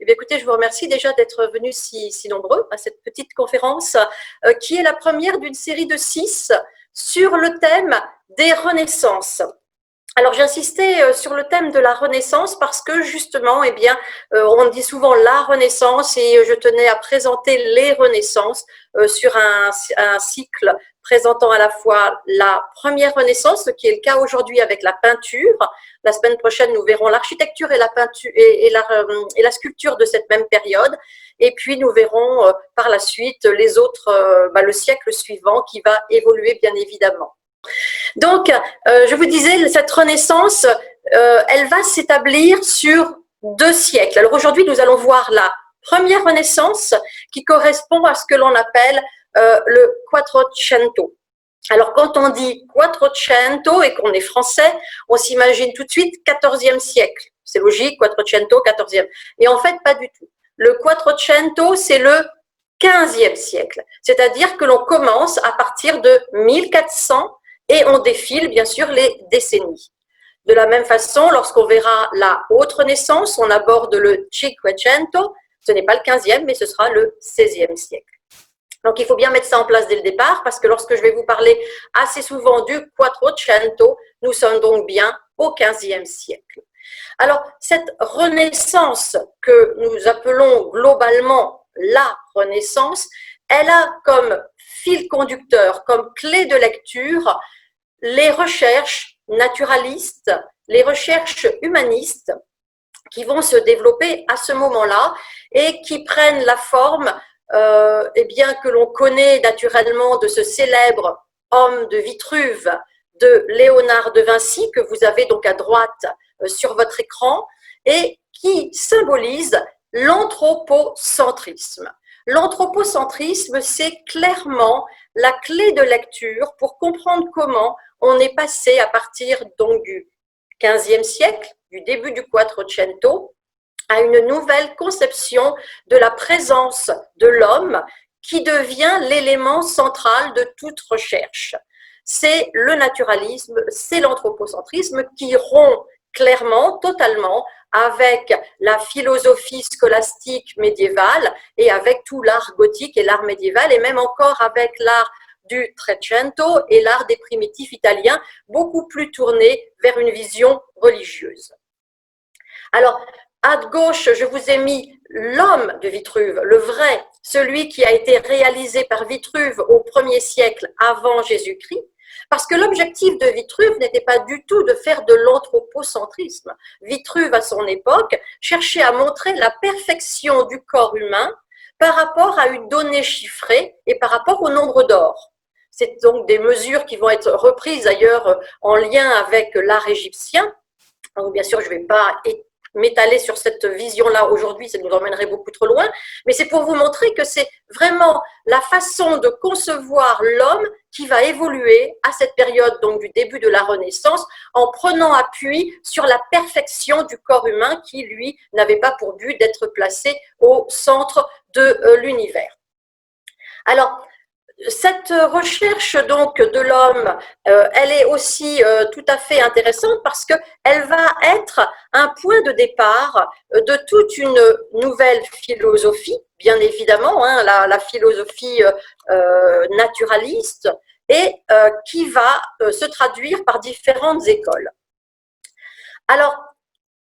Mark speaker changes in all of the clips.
Speaker 1: Eh bien, écoutez, je vous remercie déjà d'être venus si nombreux à cette petite conférence qui est la première d'une série de 6 sur le thème des renaissances. Alors, j'insistais sur le thème de la Renaissance parce que justement, eh bien, on dit souvent la Renaissance et je tenais à présenter les Renaissances sur un cycle présentant à la fois la première Renaissance, ce qui est le cas aujourd'hui avec la peinture. La semaine prochaine, nous verrons l'architecture et la peinture et la sculpture de cette même période. Et puis, nous verrons par la suite les autres, le siècle suivant qui va évoluer bien évidemment. Donc, je vous disais, cette renaissance, elle va s'établir sur 2 siècles. Alors aujourd'hui, nous allons voir la première renaissance qui correspond à ce que l'on appelle le Quattrocento. Alors, quand on dit Quattrocento et qu'on est français, on s'imagine tout de suite 14e siècle. C'est logique, Quattrocento, 14e. Et en fait, pas du tout. Le Quattrocento, c'est le 15e siècle. C'est-à-dire que l'on commence à partir de 1400 et on défile, bien sûr, les décennies. De la même façon, lorsqu'on verra la haute renaissance, on aborde le Cinquecento. Ce n'est pas le 15e, mais ce sera le 16e siècle. Donc, il faut bien mettre ça en place dès le départ, parce que lorsque je vais vous parler assez souvent du Quattrocento, nous sommes donc bien au 15e siècle. Alors, cette renaissance que nous appelons globalement la Renaissance, elle a comme fil conducteur, comme clé de lecture, les recherches naturalistes, les recherches humanistes qui vont se développer à ce moment-là et qui prennent la forme bien, que l'on connaît naturellement de ce célèbre homme de Vitruve de Léonard de Vinci, que vous avez donc à droite sur votre écran, et qui symbolise l'anthropocentrisme. L'anthropocentrisme, c'est clairement la clé de lecture pour comprendre comment on est passé à partir donc du XVe siècle, du début du Quattrocento, à une nouvelle conception de la présence de l'homme qui devient l'élément central de toute recherche. C'est le naturalisme, c'est l'anthropocentrisme qui rompt clairement, totalement, avec la philosophie scolastique médiévale et avec tout l'art gothique et l'art médiéval, et même encore avec l'art du Trecento et l'art des primitifs italiens, beaucoup plus tourné vers une vision religieuse. Alors, à gauche, je vous ai mis l'homme de Vitruve, le vrai, celui qui a été réalisé par Vitruve au 1er siècle avant Jésus-Christ, parce que l'objectif de Vitruve n'était pas du tout de faire de l'anthropocentrisme. Vitruve, à son époque, cherchait à montrer la perfection du corps humain par rapport à une donnée chiffrée et par rapport au nombre d'or. C'est donc des mesures qui vont être reprises d'ailleurs en lien avec l'art égyptien. Donc, bien sûr, je ne vais pas m'étaler sur cette vision-là aujourd'hui, ça nous emmènerait beaucoup trop loin, mais c'est pour vous montrer que c'est vraiment la façon de concevoir l'homme qui va évoluer à cette période donc du début de la Renaissance en prenant appui sur la perfection du corps humain qui, lui, n'avait pas pour but d'être placé au centre de l'univers. Alors, cette recherche donc de l'homme, elle est aussi tout à fait intéressante parce qu'elle va être un point de départ de toute une nouvelle philosophie, bien évidemment, hein, la philosophie naturaliste, et qui va se traduire par différentes écoles. Alors,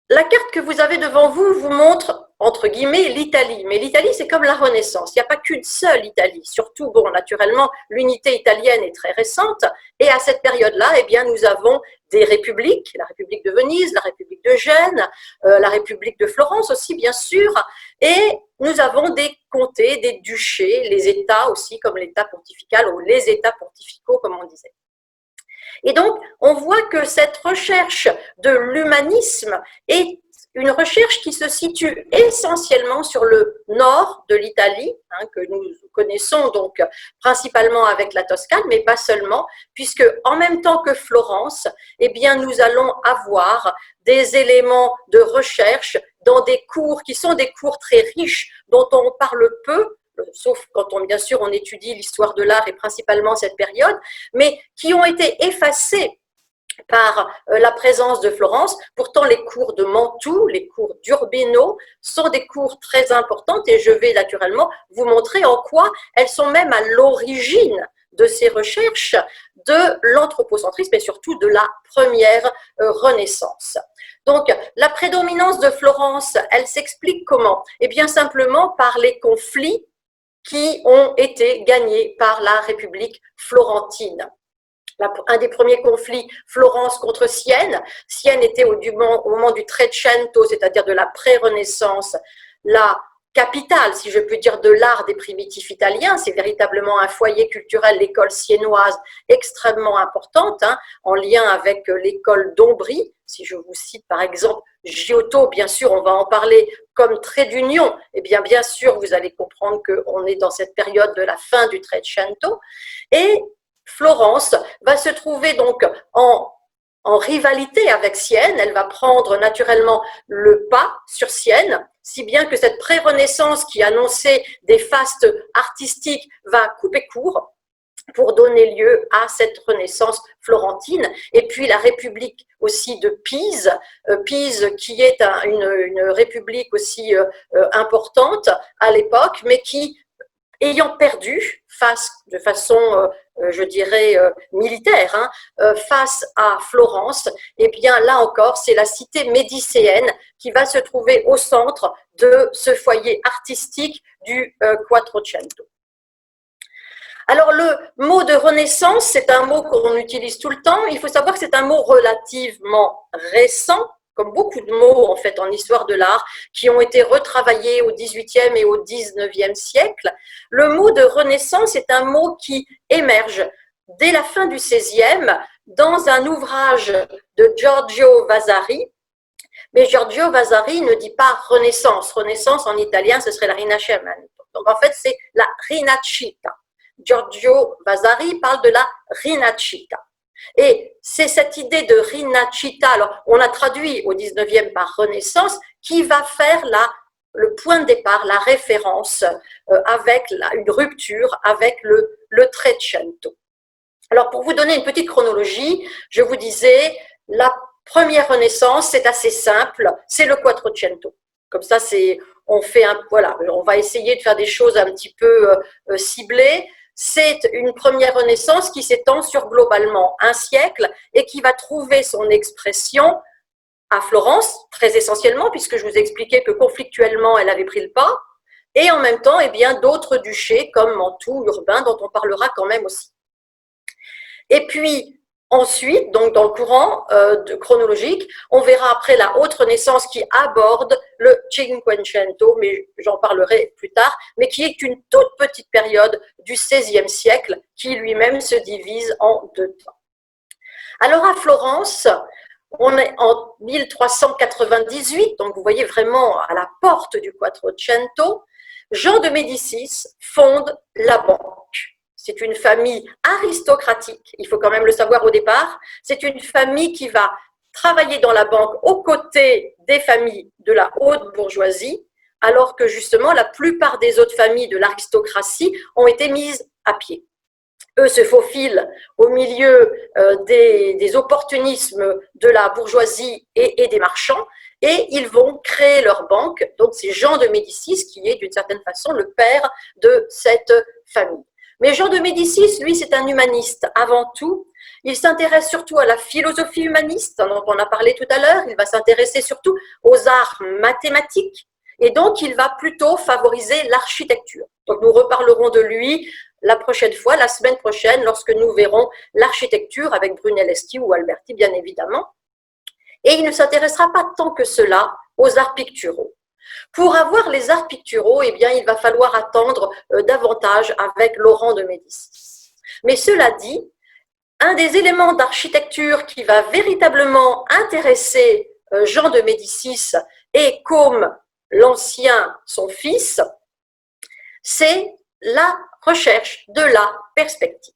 Speaker 1: la carte que vous avez devant vous vous montre, entre guillemets, l'Italie. Mais l'Italie, c'est comme la Renaissance. Il n'y a pas qu'une seule Italie. Surtout, bon, naturellement, l'unité italienne est très récente. Et à cette période-là, eh bien, nous avons des républiques, la République de Venise, la République de Gênes, la République de Florence aussi, bien sûr. Et nous avons des comtés, des duchés, les États aussi, comme l'État pontifical ou les États pontificaux, comme on disait. Et donc, on voit que cette recherche de l'humanisme est une recherche qui se situe essentiellement sur le nord de l'Italie, hein, que nous connaissons donc principalement avec la Toscane, mais pas seulement, puisque en même temps que Florence, eh bien, nous allons avoir des éléments de recherche dans des cours qui sont des cours très riches, dont on parle peu, sauf quand bien sûr on étudie l'histoire de l'art et principalement cette période, mais qui ont été effacés par la présence de Florence. Pourtant, les cours de Mantoue, les cours d'Urbino sont des cours très importants et je vais naturellement vous montrer en quoi elles sont même à l'origine de ces recherches de l'anthropocentrisme et surtout de la première Renaissance. Donc, la prédominance de Florence, elle s'explique comment? Eh bien, simplement par les conflits qui ont été gagnés par la République florentine. Un des premiers conflits, Florence contre Sienne. Sienne était au moment du Trecento, c'est-à-dire de la pré-Renaissance, la capitale, si je puis dire, de l'art des primitifs italiens. C'est véritablement un foyer culturel, l'école siennoise, extrêmement importante, hein, en lien avec l'école d'Ombrie. Si je vous cite par exemple Giotto, bien sûr, on va en parler comme trait d'union. Eh bien sûr, vous allez comprendre qu'on est dans cette période de la fin du Trecento. Et Florence va se trouver donc en rivalité avec Sienne. Elle va prendre naturellement le pas sur Sienne, si bien que cette pré-Renaissance qui annonçait des fastes artistiques va couper court pour donner lieu à cette Renaissance florentine. Et puis la République aussi de Pise, Pise qui est une république aussi importante à l'époque, mais qui, ayant perdu de façon, je dirais, militaire, hein, face à Florence, eh bien là encore, c'est la cité médicéenne qui va se trouver au centre de ce foyer artistique du Quattrocento. Alors, le mot de Renaissance, c'est un mot qu'on utilise tout le temps. Il faut savoir que c'est un mot relativement récent, comme beaucoup de mots en fait en histoire de l'art, qui ont été retravaillés au XVIIIe et au XIXe siècle. Le mot de Renaissance est un mot qui émerge dès la fin du XVIe dans un ouvrage de Giorgio Vasari. Mais Giorgio Vasari ne dit pas Renaissance. Renaissance en italien, ce serait la Rinascimento. Donc en fait, c'est la Rinascita. Giorgio Vasari parle de la Rinascita. Et c'est cette idée de Rinascita, alors on l'a traduit au XIXe par Renaissance, qui va faire le point de départ, la référence avec une rupture avec le Trecento. Alors pour vous donner une petite chronologie, je vous disais, la première Renaissance, c'est assez simple, c'est le Quattrocento. Comme ça, on va essayer de faire des choses un petit peu ciblées. C'est une première Renaissance qui s'étend sur globalement un siècle et qui va trouver son expression à Florence, très essentiellement, puisque je vous ai expliqué que conflictuellement, elle avait pris le pas, et en même temps, eh bien, d'autres duchés comme Mantoue, Urbain, dont on parlera quand même aussi. Et puis, ensuite, donc dans le courant chronologique, on verra après la haute Renaissance qui aborde le Cinquecento, mais j'en parlerai plus tard, mais qui est une toute petite période du XVIe siècle qui lui-même se divise en deux temps. Alors à Florence, on est en 1398, donc vous voyez vraiment à la porte du Quattrocento, Jean de Médicis fonde la banque. C'est une famille aristocratique, il faut quand même le savoir au départ. C'est une famille qui va travailler dans la banque aux côtés des familles de la haute bourgeoisie, alors que justement la plupart des autres familles de l'aristocratie ont été mises à pied. Eux se faufilent au milieu des opportunismes de la bourgeoisie et des marchands, et ils vont créer leur banque. Donc c'est Jean de Médicis qui est d'une certaine façon le père de cette famille. Mais Jean de Médicis, lui, c'est un humaniste avant tout. Il s'intéresse surtout à la philosophie humaniste, dont on a parlé tout à l'heure. Il va s'intéresser surtout aux arts mathématiques. Et donc, il va plutôt favoriser l'architecture. Donc, nous reparlerons de lui la prochaine fois, la semaine prochaine, lorsque nous verrons l'architecture avec Brunelleschi ou Alberti, bien évidemment. Et il ne s'intéressera pas tant que cela aux arts picturaux. Pour avoir les arts picturaux, eh bien, il va falloir attendre davantage avec Laurent de Médicis. Mais cela dit, un des éléments d'architecture qui va véritablement intéresser Jean de Médicis et comme l'ancien, son fils, c'est la recherche de la perspective.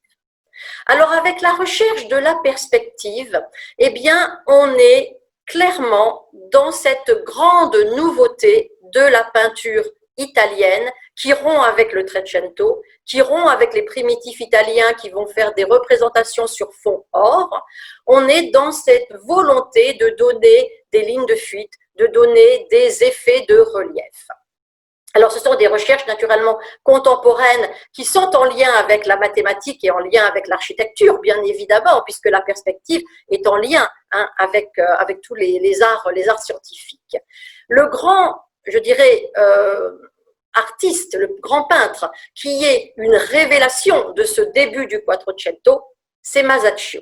Speaker 1: Alors, avec la recherche de la perspective, eh bien, on est clairement dans cette grande nouveauté de la peinture italienne qui rompt avec le Trecento, qui rompt avec les primitifs italiens qui vont faire des représentations sur fond or. On est dans cette volonté de donner des lignes de fuite, de donner des effets de relief. Alors, ce sont des recherches naturellement contemporaines qui sont en lien avec la mathématique et en lien avec l'architecture, bien évidemment, puisque la perspective est en lien avec tous les arts scientifiques. Le grand, je dirais, artiste, le grand peintre, qui est une révélation de ce début du Quattrocento, c'est Masaccio.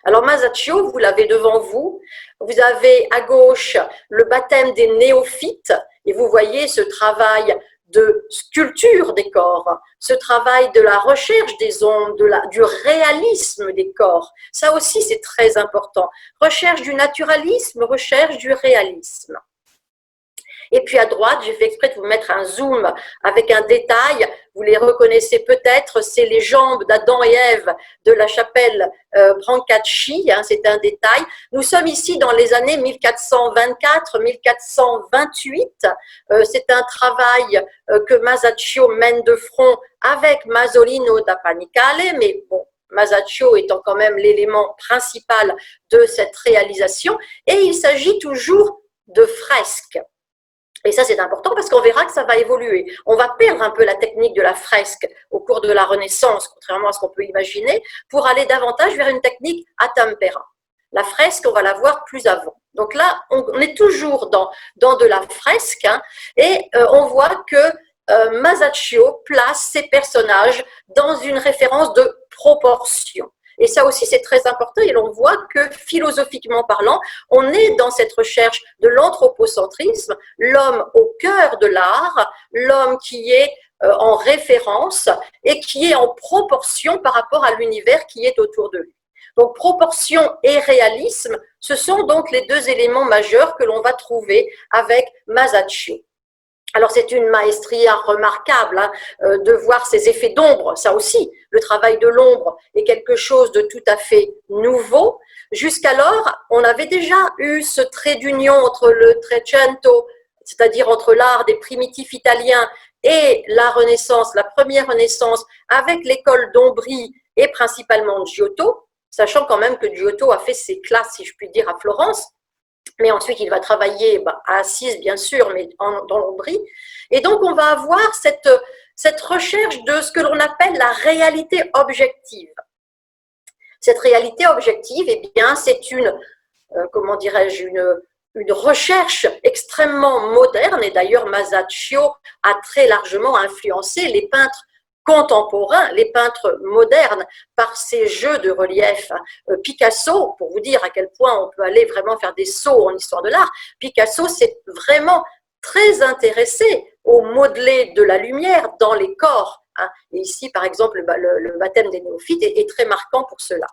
Speaker 1: Alors Masaccio, vous l'avez devant vous, vous avez à gauche le baptême des néophytes, et vous voyez ce travail de sculpture des corps, ce travail de la recherche des ombres, du réalisme des corps. Ça aussi, c'est très important. Recherche du naturalisme, recherche du réalisme. Et puis à droite, j'ai fait exprès de vous mettre un zoom avec un détail. Vous les reconnaissez peut-être, c'est les jambes d'Adam et Ève de la chapelle Brancacci, c'est un détail. Nous sommes ici dans les années 1424-1428. C'est un travail que Masaccio mène de front avec Masolino da Panicale, mais bon, Masaccio étant quand même l'élément principal de cette réalisation. Et il s'agit toujours de fresques. Et ça, c'est important parce qu'on verra que ça va évoluer. On va perdre un peu la technique de la fresque au cours de la Renaissance, contrairement à ce qu'on peut imaginer, pour aller davantage vers une technique à tempera. La fresque, on va la voir plus avant. Donc là, on est toujours dans de la fresque et on voit que Masaccio place ses personnages dans une référence de proportion. Et ça aussi, c'est très important et l'on voit que philosophiquement parlant, on est dans cette recherche de l'anthropocentrisme, l'homme au cœur de l'art, l'homme qui est en référence et qui est en proportion par rapport à l'univers qui est autour de lui. Donc, proportion et réalisme, ce sont donc les deux éléments majeurs que l'on va trouver avec Masaccio. Alors, c'est une maestria remarquable de voir ces effets d'ombre. Ça aussi, le travail de l'ombre est quelque chose de tout à fait nouveau. Jusqu'alors, on avait déjà eu ce trait d'union entre le Trecento, c'est-à-dire entre l'art des primitifs italiens et la Renaissance, la première Renaissance, avec l'école d'Ombrie et principalement Giotto, sachant quand même que Giotto a fait ses classes, si je puis dire, à Florence. Mais ensuite, il va travailler à Assise, bien sûr, mais dans l'Ombrie. Et donc, on va avoir cette recherche de ce que l'on appelle la réalité objective. Cette réalité objective, eh bien, c'est une, comment dirais-je, une recherche extrêmement moderne. Et d'ailleurs, Masaccio a très largement influencé les peintres contemporains, les peintres modernes, par ces jeux de relief. Picasso, pour vous dire à quel point on peut aller vraiment faire des sauts en histoire de l'art, Picasso s'est vraiment très intéressé au modelé de la lumière dans les corps. Et ici, par exemple, le baptême des néophytes est très marquant pour cela.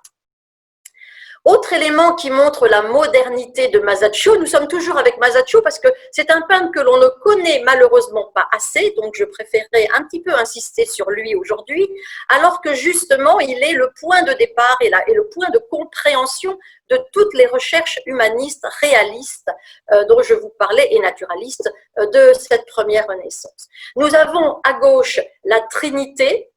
Speaker 1: Autre élément qui montre la modernité de Masaccio, nous sommes toujours avec Masaccio parce que c'est un peintre que l'on ne connaît malheureusement pas assez, donc je préférerais un petit peu insister sur lui aujourd'hui, alors que justement il est le point de départ et le point de compréhension de toutes les recherches humanistes, réalistes, dont je vous parlais, et naturalistes, de cette première Renaissance. Nous avons à gauche la Trinité,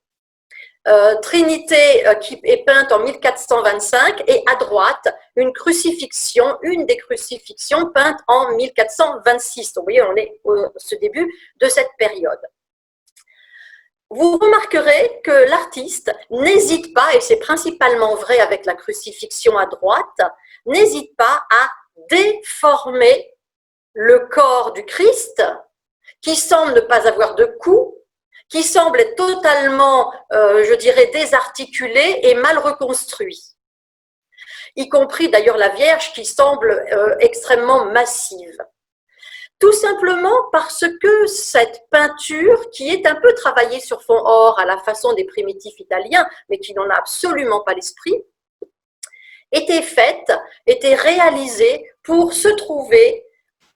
Speaker 1: qui est peinte en 1425 et à droite une crucifixion, une des crucifixions peintes en 1426. Donc, vous voyez, on est au début de cette période. Vous remarquerez que l'artiste n'hésite pas, et c'est principalement vrai avec la crucifixion à droite, n'hésite pas à déformer le corps du Christ qui semble ne pas avoir de cou, qui semble être totalement, je dirais, désarticulé et mal reconstruit. Y compris d'ailleurs la Vierge qui semble extrêmement massive. Tout simplement parce que cette peinture, qui est un peu travaillée sur fond or à la façon des primitifs italiens, mais qui n'en a absolument pas l'esprit, était réalisée pour se trouver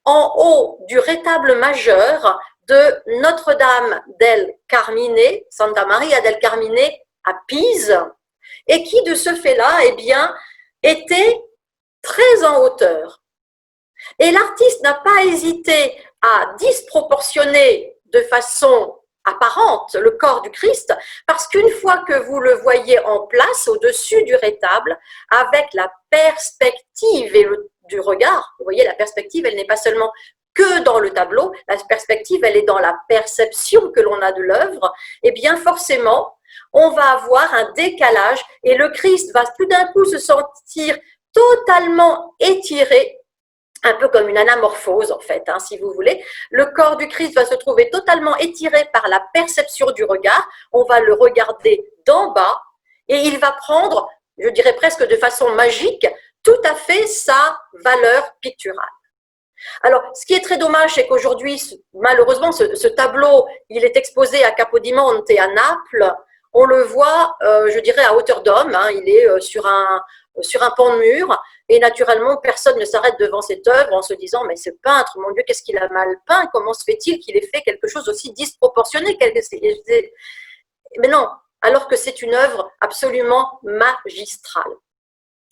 Speaker 1: en haut du rétable majeur de Notre-Dame del Carmine, Santa Maria del Carmine à Pise, et qui de ce fait-là, eh bien, était très en hauteur. Et l'artiste n'a pas hésité à disproportionner de façon apparente le corps du Christ, parce qu'une fois que vous le voyez en place au-dessus du rétable, avec la perspective du regard, vous voyez, la perspective, elle n'est pas seulement que dans le tableau, la perspective, elle est dans la perception que l'on a de l'œuvre, et bien forcément, on va avoir un décalage et le Christ va tout d'un coup se sentir totalement étiré, un peu comme une anamorphose en fait, hein, si vous voulez. Le corps du Christ va se trouver totalement étiré par la perception du regard. On va le regarder d'en bas et il va prendre, je dirais presque de façon magique, tout à fait sa valeur picturale. Alors, ce qui est très dommage, c'est qu'aujourd'hui, malheureusement, ce tableau, il est exposé à Capodimonte à Naples. On le voit, je dirais, à hauteur d'homme. Hein, il est sur un pan de mur. Et naturellement, personne ne s'arrête devant cette œuvre en se disant « Mais ce peintre, mon Dieu, qu'est-ce qu'il a mal peint? Comment se fait-il qu'il ait fait quelque chose aussi disproportionné ?» Mais non, alors que c'est une œuvre absolument magistrale.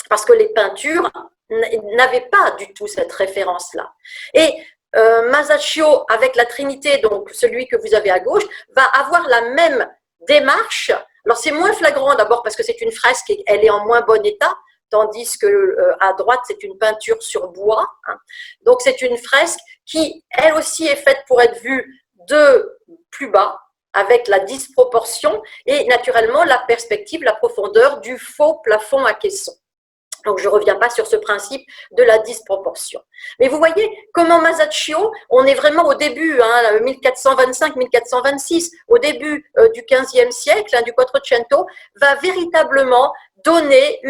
Speaker 1: Parce que les peintures n'avaient pas du tout cette référence-là. Et Masaccio, avec la Trinité, donc celui que vous avez à gauche, va avoir la même démarche. Alors c'est moins flagrant d'abord parce que c'est une fresque et elle est en moins bon état, tandis que à droite c'est une peinture sur bois. Hein. Donc c'est une fresque qui elle aussi est faite pour être vue de plus bas, avec la disproportion et naturellement la perspective, la profondeur du faux plafond à caisson. Donc, je ne reviens pas sur ce principe de la disproportion. Mais vous voyez comment Masaccio, on est vraiment au début, hein, 1425-1426, au début du XVe siècle, hein, du Quattrocento, va véritablement donner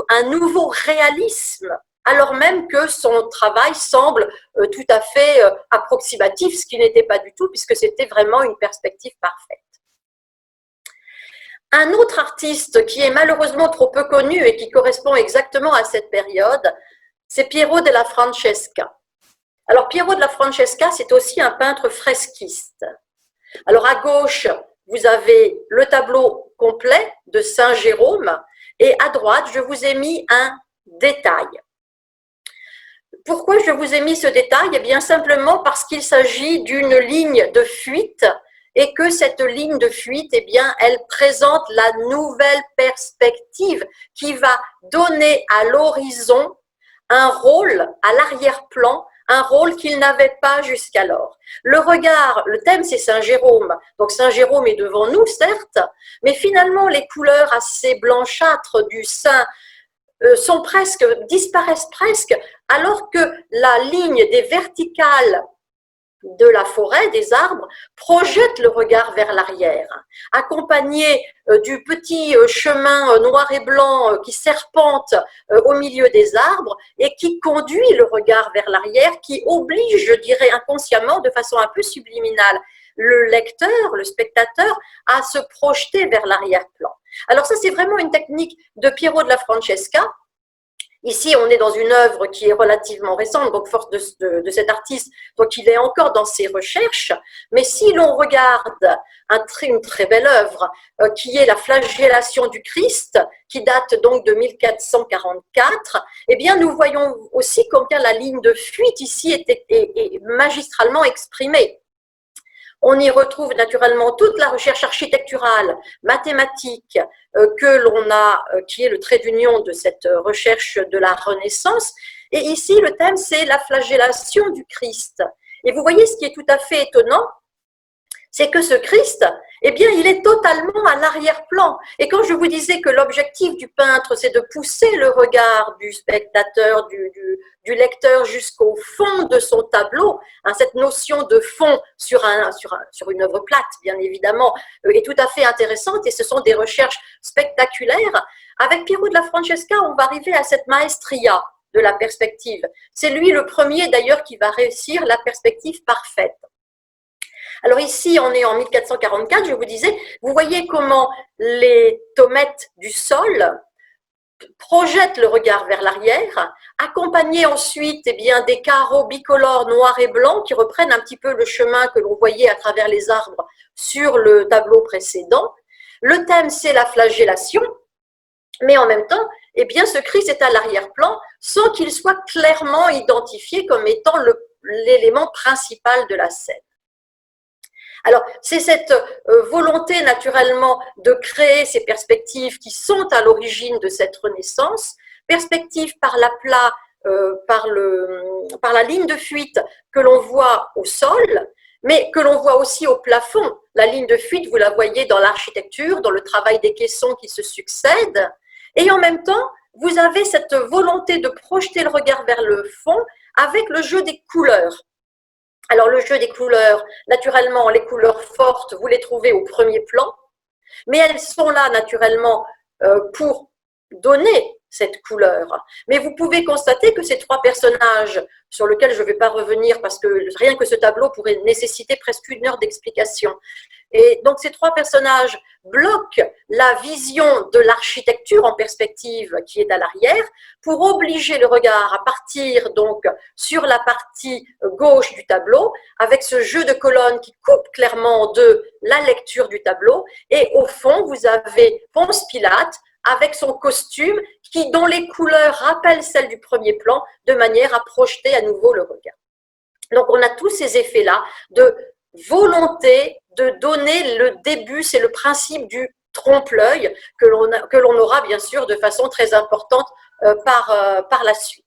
Speaker 1: un nouveau réalisme, alors même que son travail semble tout à fait approximatif, ce qui n'était pas du tout, puisque c'était vraiment une perspective parfaite. Un autre artiste qui est malheureusement trop peu connu et qui correspond exactement à cette période, c'est Piero della Francesca. Alors Piero della Francesca, c'est aussi un peintre fresquiste. Alors à gauche, vous avez le tableau complet de Saint Jérôme et à droite, je vous ai mis un détail. Pourquoi je vous ai mis ce détail? Eh bien simplement parce qu'il s'agit d'une ligne de fuite et que cette ligne de fuite, eh bien, elle présente la nouvelle perspective qui va donner à l'horizon un rôle à l'arrière-plan, un rôle qu'il n'avait pas jusqu'alors. Le regard, le thème c'est Saint Jérôme, donc Saint Jérôme est devant nous certes, mais finalement les couleurs assez blanchâtres du saint disparaissent presque, alors que la ligne des verticales de la forêt, des arbres, projette le regard vers l'arrière, accompagné du petit chemin noir et blanc qui serpente au milieu des arbres et qui conduit le regard vers l'arrière, qui oblige, je dirais inconsciemment, de façon un peu subliminale, le lecteur, le spectateur, à se projeter vers l'arrière-plan. Alors ça, c'est vraiment une technique de Piero della Francesca. Ici, on est dans une œuvre qui est relativement récente, donc force de cet artiste, donc il est encore dans ses recherches. Mais si l'on regarde une très belle œuvre, qui est la flagellation du Christ, qui date donc de 1444, eh bien, nous voyons aussi combien la ligne de fuite ici est magistralement exprimée. On y retrouve naturellement toute la recherche architecturale, mathématique, que l'on a, qui est le trait d'union de cette recherche de la Renaissance. Et ici, le thème, c'est la flagellation du Christ. Et vous voyez, ce qui est tout à fait étonnant, c'est que ce Christ, eh bien, il est totalement à l'arrière-plan. Et quand je vous disais que l'objectif du peintre, c'est de pousser le regard du spectateur, du lecteur jusqu'au fond de son tableau, hein, cette notion de fond sur une œuvre plate, bien évidemment, est tout à fait intéressante et ce sont des recherches spectaculaires. Avec Piero della Francesca, on va arriver à cette maestria de la perspective. C'est lui le premier d'ailleurs qui va réussir la perspective parfaite. Alors ici, on est en 1444, je vous disais, vous voyez comment les tomettes du sol projettent le regard vers l'arrière, accompagnés ensuite eh bien, des carreaux bicolores noirs et blancs qui reprennent un petit peu le chemin que l'on voyait à travers les arbres sur le tableau précédent. Le thème, c'est la flagellation, mais en même temps, eh bien, ce Christ est à l'arrière-plan sans qu'il soit clairement identifié comme étant l'élément principal de la scène. Alors, c'est cette volonté naturellement de créer ces perspectives qui sont à l'origine de cette renaissance, perspectives par l'aplat, par la ligne de fuite que l'on voit au sol, mais que l'on voit aussi au plafond. La ligne de fuite, vous la voyez dans l'architecture, dans le travail des caissons qui se succèdent, et en même temps, vous avez cette volonté de projeter le regard vers le fond avec le jeu des couleurs. Alors, le jeu des couleurs, naturellement, les couleurs fortes, vous les trouvez au premier plan, mais elles sont là, naturellement, pour donner cette couleur. Mais vous pouvez constater que ces trois personnages, sur lesquels je ne vais pas revenir parce que rien que ce tableau pourrait nécessiter presque 1 heure d'explication. Et donc, ces trois personnages bloquent la vision de l'architecture en perspective qui est à l'arrière pour obliger le regard à partir donc sur la partie gauche du tableau avec ce jeu de colonnes qui coupe clairement de la lecture du tableau. Et au fond, vous avez Ponce Pilate avec son costume dont les couleurs rappellent celles du premier plan de manière à projeter à nouveau le regard. Donc, on a tous ces effets-là de volonté de donner le début, c'est le principe du trompe-l'œil que l'on aura bien sûr de façon très importante par la suite.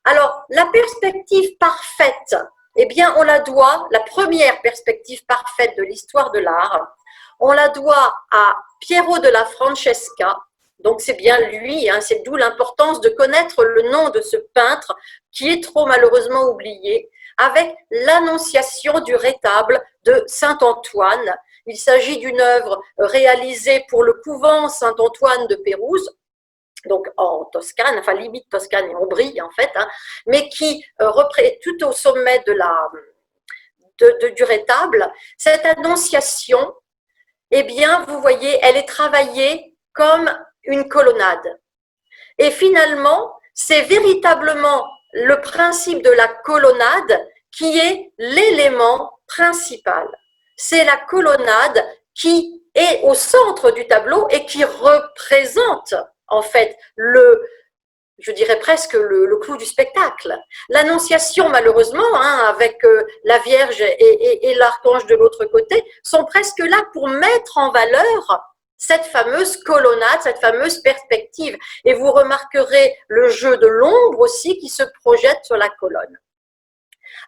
Speaker 1: Alors, la perspective parfaite, eh bien, on la doit, la première perspective parfaite de l'histoire de l'art, on la doit à Piero della Francesca. Donc, c'est bien lui, hein, c'est d'où l'importance de connaître le nom de ce peintre qui est trop malheureusement oublié, avec l'Annonciation du rétable de Saint-Antoine. Il s'agit d'une œuvre réalisée pour le couvent Saint-Antoine de Pérouse, donc en Toscane, enfin limite Toscane et Ombrie en fait, hein, mais qui représente tout au sommet du rétable. Cette Annonciation, eh bien, vous voyez, elle est travaillée comme une colonnade. Et finalement, c'est véritablement le principe de la colonnade qui est l'élément principal. C'est la colonnade qui est au centre du tableau et qui représente en fait je dirais presque le clou du spectacle. L'Annonciation, malheureusement, hein, avec la Vierge et l'archange de l'autre côté, sont presque là pour mettre en valeur cette fameuse colonnade, cette fameuse perspective. Et vous remarquerez le jeu de l'ombre aussi qui se projette sur la colonne.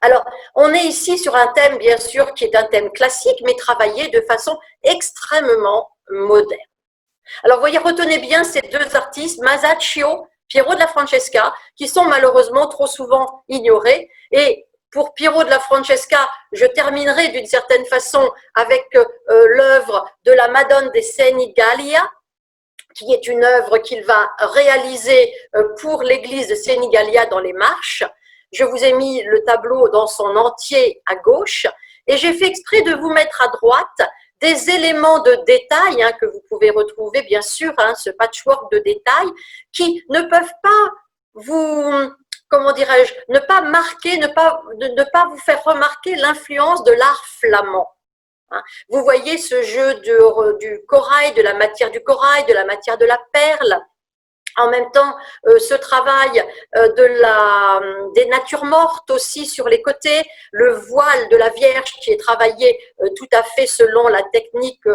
Speaker 1: Alors, on est ici sur un thème, bien sûr, qui est un thème classique, mais travaillé de façon extrêmement moderne. Alors, vous voyez, retenez bien ces deux artistes, Masaccio, Piero della Francesca, qui sont malheureusement trop souvent ignorés. Et pour Piero della Francesca, je terminerai d'une certaine façon avec l'œuvre de la Madone de Senigallia, qui est une œuvre qu'il va réaliser pour l'église de Senigallia dans les Marches. Je vous ai mis le tableau dans son entier à gauche et j'ai fait exprès de vous mettre à droite des éléments de détail hein, que vous pouvez retrouver bien sûr, hein, ce patchwork de détails qui ne peuvent pas vous, comment dirais-je, ne pas marquer, ne pas vous faire remarquer l'influence de l'art flamand. Vous voyez ce jeu du corail, de la matière du corail, de la matière de la perle. En même temps, ce travail des natures mortes aussi sur les côtés, le voile de la Vierge qui est travaillé tout à fait selon la technique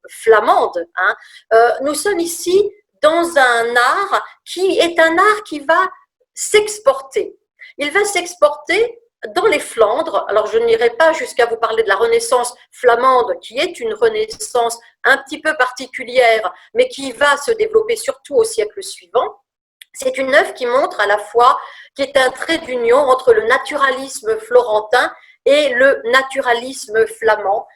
Speaker 1: flamande. Hein. Nous sommes ici dans un art qui est un art qui va s'exporter. Il va s'exporter dans les Flandres. Alors, je n'irai pas jusqu'à vous parler de la Renaissance flamande, qui est une Renaissance un petit peu particulière, mais qui va se développer surtout au siècle suivant. C'est une œuvre qui montre à la fois, qui est un trait d'union entre le naturalisme florentin et le naturalisme flamand.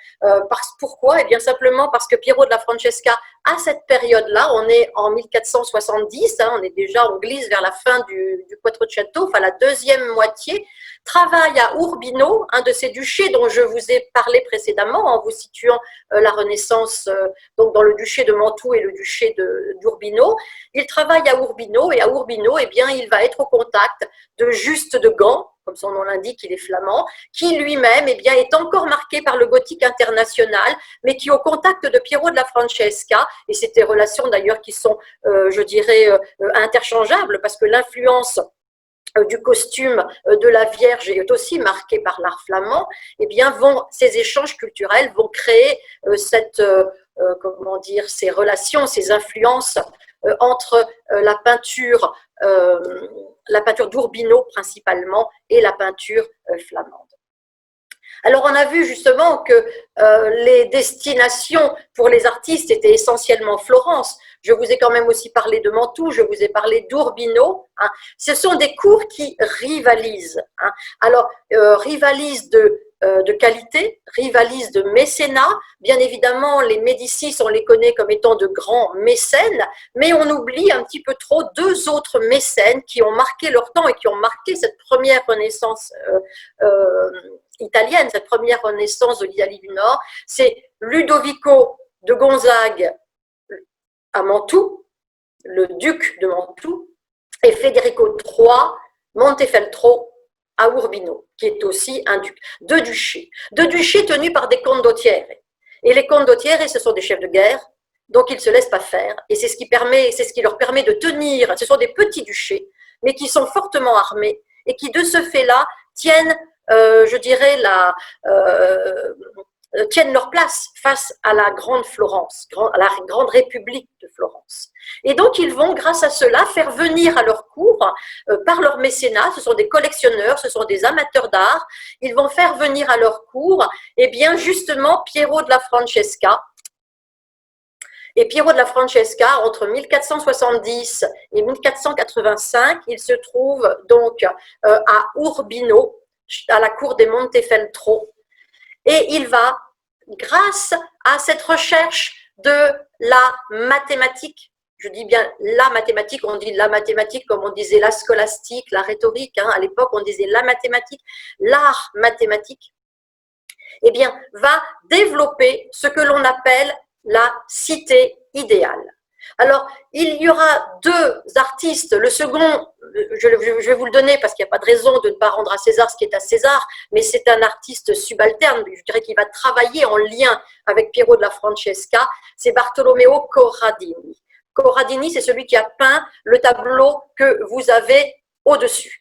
Speaker 1: Pourquoi? Eh bien simplement parce que Piero della Francesca, à cette période-là, on est en 1470, hein, on est déjà, on glisse vers la fin du Quattrocento, enfin la deuxième moitié, travaille à Urbino, un de ces duchés dont je vous ai parlé précédemment, en vous situant la Renaissance donc dans le duché de Mantoue et le duché d'Urbino. Il travaille à Urbino, et à Urbino, eh bien, il va être au contact de Juste de Gand, comme son nom l'indique, il est flamand, qui lui-même eh bien, est encore marqué par le gothique international, mais qui, au contact de Piero della Francesca, et c'est des relations d'ailleurs qui sont, je dirais, interchangeables, parce que l'influence du costume de la Vierge est aussi marqué par l'art flamand, eh bien ces échanges culturels vont créer comment dire, ces relations, ces influences entre la peinture d'Urbino principalement et la peinture flamande. Alors, on a vu justement que les destinations pour les artistes étaient essentiellement Florence. Je vous ai quand même aussi parlé de Mantoue, je vous ai parlé d'Urbino. Hein. Ce sont des cours qui rivalisent. Hein. Alors, rivalisent de qualité, rivalisent de mécénat. Bien évidemment, les Médicis, on les connaît comme étant de grands mécènes, mais on oublie un petit peu trop deux autres mécènes qui ont marqué leur temps et qui ont marqué cette première Renaissance italienne, cette première renaissance de l'Italie du Nord, c'est Ludovico de Gonzague à Mantoue, le duc de Mantoue, et Federico III Montefeltro à Urbino, qui est aussi un duc. Deux duchés tenus par des condottieri. Et les condottieri, ce sont des chefs de guerre, donc ils ne se laissent pas faire. Et c'est ce qui leur permet de tenir. Ce sont des petits duchés, mais qui sont fortement armés et qui, de ce fait-là, tiennent je dirais, tiennent leur place face à la grande Florence, à la grande République de Florence. Et donc, ils vont, grâce à cela, faire venir à leur cour, par leur mécénat, ce sont des collectionneurs, ce sont des amateurs d'art, ils vont faire venir à leur cour, eh bien, justement, Piero della Francesca. Et Piero della Francesca, entre 1470 et 1485, il se trouve donc à Urbino, à la cour des Montefeltro, et il va, grâce à cette recherche de la mathématique, je dis bien la mathématique, on dit la mathématique comme on disait la scolastique, la rhétorique, hein, à l'époque on disait la mathématique, l'art mathématique, eh bien, va développer ce que l'on appelle la cité idéale. Alors, il y aura deux artistes, le second, je vais vous le donner parce qu'il n'y a pas de raison de ne pas rendre à César ce qui est à César, mais c'est un artiste subalterne, je dirais qu'il va travailler en lien avec Piero della Francesca, c'est Bartolomeo Corradini. Corradini, c'est celui qui a peint le tableau que vous avez au-dessus.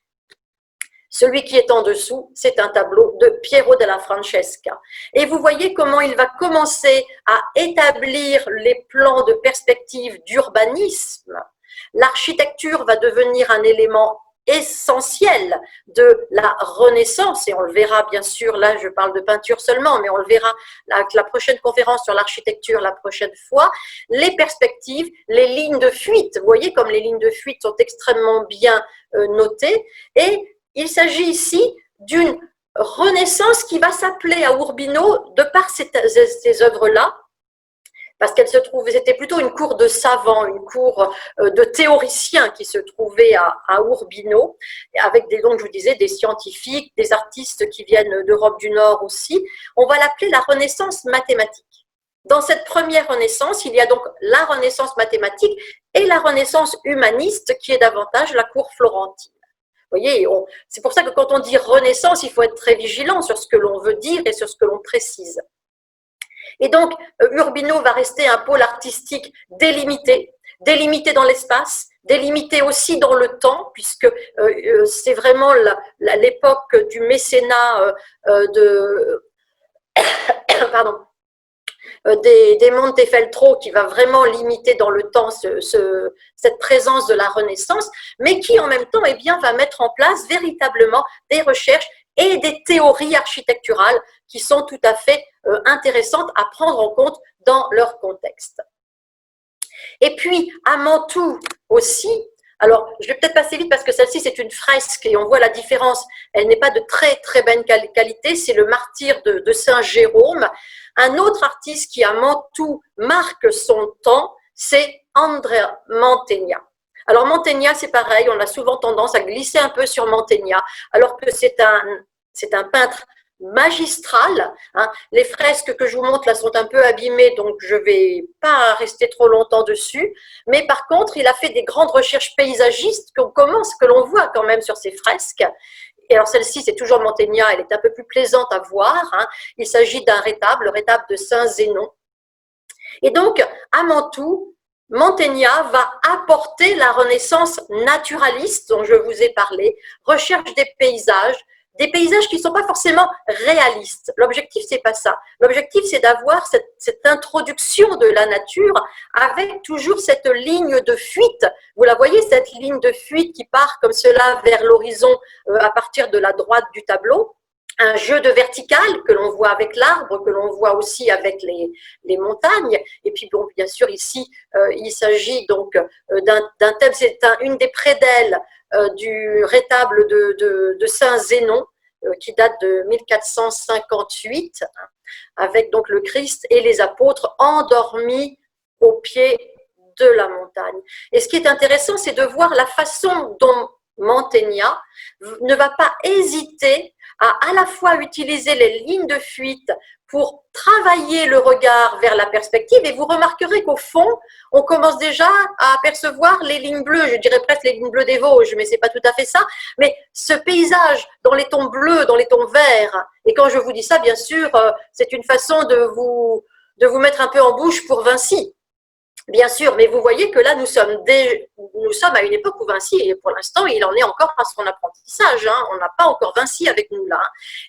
Speaker 1: Celui qui est en dessous, c'est un tableau de Piero della Francesca. Et vous voyez comment il va commencer à établir les plans de perspective d'urbanisme. L'architecture va devenir un élément essentiel de la Renaissance, et on le verra bien sûr, là je parle de peinture seulement, mais on le verra avec la prochaine conférence sur l'architecture la prochaine fois, les perspectives, les lignes de fuite, vous voyez comme les lignes de fuite sont extrêmement bien notées, et il s'agit ici d'une renaissance qui va s'appeler à Urbino de par ces œuvres-là, parce qu'elle se trouvait, c'était plutôt une cour de savants, une cour de théoriciens qui se trouvait à Urbino, avec donc je vous disais, des scientifiques, des artistes qui viennent d'Europe du Nord aussi. On va l'appeler la Renaissance mathématique. Dans cette première Renaissance, il y a donc la Renaissance mathématique et la Renaissance humaniste qui est davantage la cour florentine. Vous voyez, c'est pour ça que quand on dit Renaissance, il faut être très vigilant sur ce que l'on veut dire et sur ce que l'on précise. Et donc, Urbino va rester un pôle artistique délimité, délimité dans l'espace, délimité aussi dans le temps, puisque c'est vraiment l'époque du mécénat pardon, des Montefeltro qui va vraiment limiter dans le temps cette présence de la Renaissance, mais qui en même temps eh bien, va mettre en place véritablement des recherches et des théories architecturales qui sont tout à fait intéressantes à prendre en compte dans leur contexte. Et puis, à Mantoue aussi, alors je vais peut-être passer vite parce que celle-ci c'est une fresque et on voit la différence, elle n'est pas de très très bonne qualité, c'est le martyre de Saint-Jérôme. Un autre artiste qui à Mantoue marque son temps, c'est Andrea Mantegna. Alors Mantegna, c'est pareil, on a souvent tendance à glisser un peu sur Mantegna, alors que c'est un peintre magistral. Hein. Les fresques que je vous montre là sont un peu abîmées, donc je ne vais pas rester trop longtemps dessus. Mais par contre, il a fait des grandes recherches paysagistes que l'on voit quand même sur ces fresques. Et alors celle-ci, c'est toujours Mantegna, elle est un peu plus plaisante à voir. Hein. Il s'agit d'un rétable, le rétable de Saint-Zénon. Et donc, à Mantoue, Mantegna va apporter la Renaissance naturaliste dont je vous ai parlé, recherche des paysages qui ne sont pas forcément réalistes. L'objectif, c'est pas ça. L'objectif, c'est d'avoir cette introduction de la nature avec toujours cette ligne de fuite. Vous la voyez, cette ligne de fuite qui part comme cela vers l'horizon à partir de la droite du tableau. Un jeu de vertical que l'on voit avec l'arbre, que l'on voit aussi avec les montagnes. Et puis, bon, bien sûr, ici, il s'agit donc d'un thème, c'est une des prédelles du rétable de Saint-Zénon, qui date de 1458, avec donc le Christ et les apôtres endormis au pied de la montagne. Et ce qui est intéressant, c'est de voir la façon dont Mantegna ne va pas hésiter à la fois utiliser les lignes de fuite pour travailler le regard vers la perspective, et vous remarquerez qu'au fond, on commence déjà à apercevoir les lignes bleues, je dirais presque les lignes bleues des Vosges, mais c'est pas tout à fait ça, mais ce paysage dans les tons bleus, dans les tons verts, et quand je vous dis ça, bien sûr, c'est une façon de vous mettre un peu en bouche pour Vinci. Bien sûr, mais vous voyez que là, nous sommes à une époque où Vinci, pour l'instant, il en est encore à son apprentissage. Hein. On n'a pas encore Vinci avec nous là.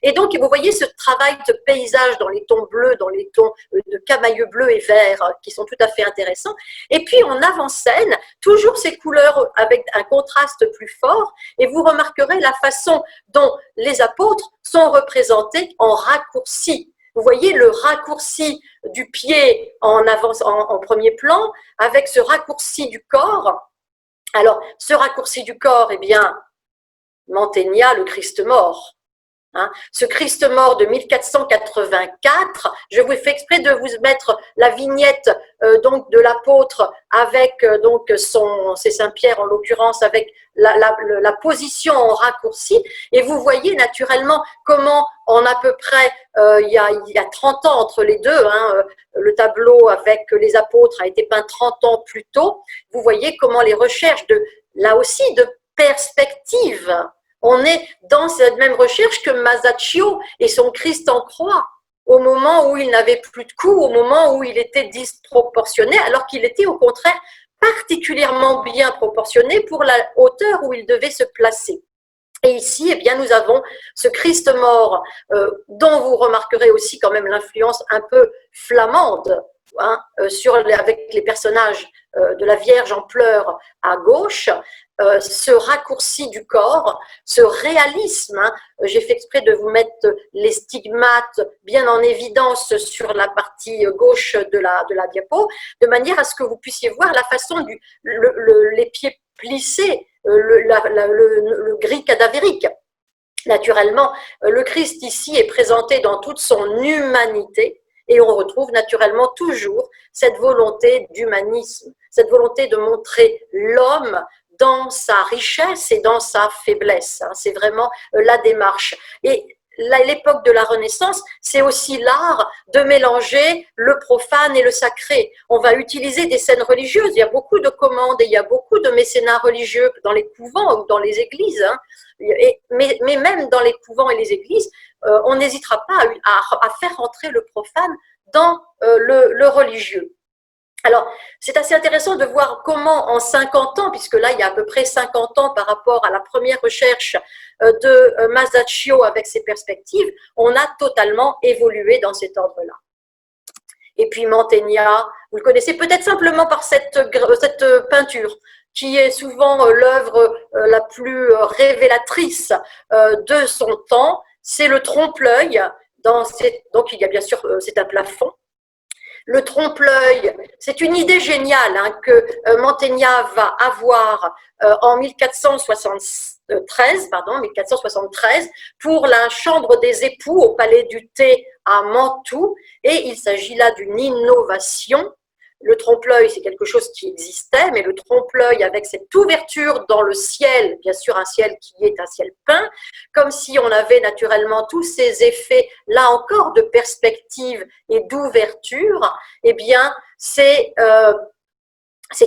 Speaker 1: Et donc, vous voyez ce travail de paysage dans les tons bleus, dans les tons de camailleux bleu et vert, qui sont tout à fait intéressants. Et puis, en avant-scène, toujours ces couleurs avec un contraste plus fort. Et vous remarquerez la façon dont les apôtres sont représentés en raccourci. Vous voyez le raccourci du pied en premier plan, avec ce raccourci du corps. Alors, ce raccourci du corps, eh bien, Mantegna, le Christ mort. Hein, ce Christ mort de 1484, je vous fais exprès de vous mettre la vignette donc de l'apôtre avec donc c'est Saint-Pierre en l'occurrence, avec la position en raccourci, et vous voyez naturellement comment en à peu près il y a 30 ans entre les deux, hein, le tableau avec les apôtres a été peint 30 ans plus tôt, vous voyez comment les recherches là aussi de perspective. On est dans cette même recherche que Masaccio et son Christ en croix, au moment où il n'avait plus de cou, au moment où il était disproportionné, alors qu'il était au contraire particulièrement bien proportionné pour la hauteur où il devait se placer. Et ici, eh bien, nous avons ce Christ mort, dont vous remarquerez aussi quand même l'influence un peu flamande, hein, avec les personnages de la Vierge en pleurs à gauche, ce raccourci du corps, ce réalisme, hein, j'ai fait exprès de vous mettre les stigmates bien en évidence sur la partie gauche de la diapo, de manière à ce que vous puissiez voir la façon les pieds plissés, le gris cadavérique. Naturellement, le Christ ici est présenté dans toute son humanité, et on retrouve naturellement toujours cette volonté d'humanisme, cette volonté de montrer l'homme dans sa richesse et dans sa faiblesse. C'est vraiment la démarche. Et l'époque de la Renaissance, c'est aussi l'art de mélanger le profane et le sacré. On va utiliser des scènes religieuses. Il y a beaucoup de commandes et il y a beaucoup de mécénat religieux dans les couvents ou dans les églises. Hein. Mais même dans les couvents et les églises, on n'hésitera pas à faire entrer le profane dans le religieux. Alors, c'est assez intéressant de voir comment en 50 ans, puisque là, il y a à peu près 50 ans par rapport à la première recherche de Masaccio avec ses perspectives, on a totalement évolué dans cet ordre-là. Et puis Mantegna, vous le connaissez peut-être simplement par cette peinture, qui est souvent l'œuvre la plus révélatrice de son temps, c'est le trompe-l'œil. Donc, il y a bien sûr, c'est un plafond. Le trompe-l'œil, c'est une idée géniale hein, que Mantegna va avoir en 1473 pour la chambre des époux au palais du Thé à Mantoue, et il s'agit là d'une innovation. Le trompe-l'œil, c'est quelque chose qui existait, mais le trompe-l'œil avec cette ouverture dans le ciel, bien sûr un ciel qui est un ciel peint, comme si on avait naturellement tous ces effets, là encore, de perspective et d'ouverture, eh bien, c'est